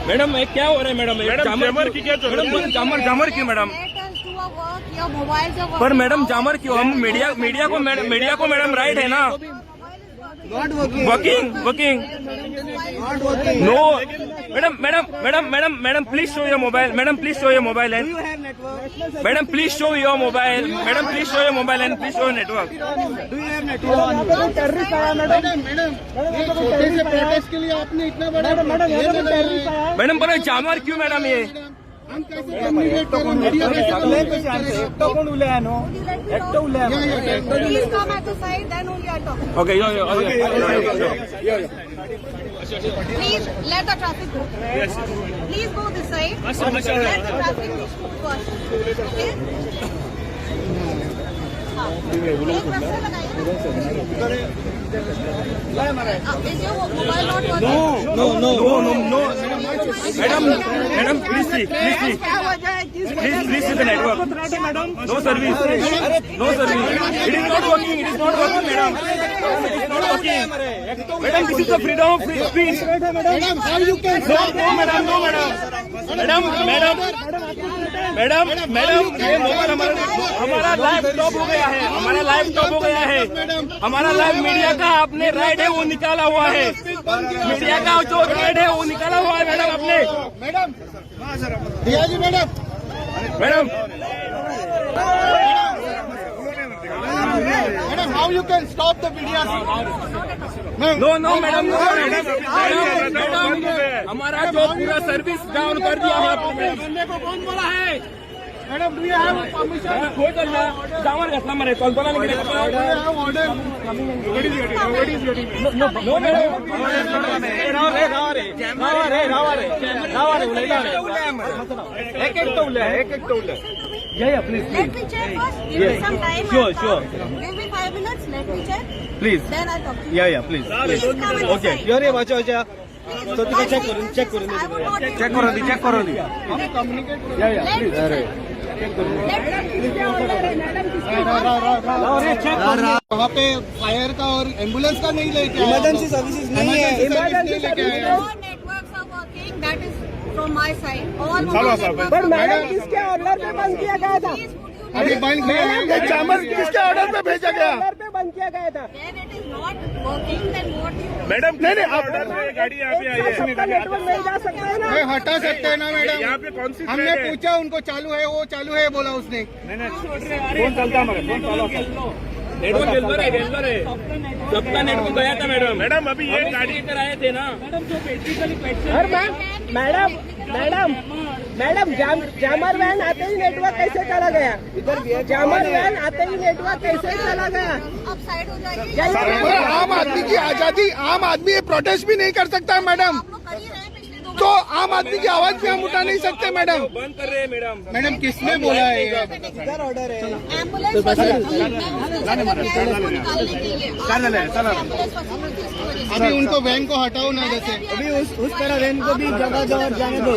Madam ये क्या हो रहा है मैडम? जामर की क्या मैडम जामर क्यों मैडम? पर मैडम जामर क्यों? हम मीडिया को मैडम राइट है ना? Working no madam please show your mobile. Madam please show your mobile and madam please show your mobile. Madam please show your mobile and please show network. Protest के लिए आपने इतना बड़ा madam पर जामर क्यों madam? ये हम कैसे कम्युनिकेट करें? मीडिया एकटो कोण उलया नो एकटो उलया. Please come at the side, then only I talk. Okay yo Please let the traffic go. Please go this side. Let the traffic first. Okay? एक रास्ता लगाइए. Is your mobile not working? No. Madam please see the network. No service. It is not working madam. Madam this is the freedom of speech. Madam how you can madam ये mobile हमारा live stop हो गया है. हमारा live media का आपने right है वो निकाला हुआ है. मीडिया का जो राइट है वो निकाला हुआ है मैडम आपने. दिया जी madam how you can stop the media? No madam हमारा जो पूरा सर्विस डाउन कर दिया है आपने. बंदे को कौन बोला है? Madam do you have permission? हो चलना जामर घटना मरे कॉल बोला नहीं no Let me check first. Give me some time. Sure. Give me 5 minutes. Let me check. Please. Then I'll talk to you. Yeah, please. Please come at the Okay. side. You're वाचा So check करो. I would not check करो दी. Let me check. वहाँ पे fire का और ambulance का नहीं लेके आया. इमरजेंसी सर्विसेज नहीं है. All networks are working. That is from my side. All mobile networks. पर मैडम किसके ऑर्डर पे बंद किया गया था? अभी बंद किया. जामर किसके ऑर्डर पे भेजा गया? ऑर्डर पे बंद किया गया था. When it is not working, then what you? Madam नहीं आप गाड़ी यहाँ पे आई है. नेटवर्क नहीं जा सकता है ना. नहीं हटा सकते हैं ना मैडम. यहाँ पे कौन सी हमने पूछा उनको चालू है बोला उसने. फोन चलता नेटवर्क रेगुलर है. सबका नेटवर्क गया था मैडम. अभी ये गाड़ी लेकर आए थे ना. मैडम जामर वैन आते ही नेटवर्क कैसे चला गया? इधर जामर वैन आते ही नेटवर्क कैसे चला गया? अब साइड हो जाएगी. आम आदमी की आजादी, आम आदमी प्रोटेस्ट भी नहीं कर सकता है मैडम. आप लोग कर ही रहे हैं पिछले 2 तो आम आदमी की आवाज भी हम उठा नहीं सकते मैडम. बंद कर रहे हैं मैडम किसने बोला है ये? इधर ऑर्डर है. एम्बुलेंस अभी उनको वैन को हटाओ ना. जैसे अभी उस तरह वैन को भी जगह जाने दो.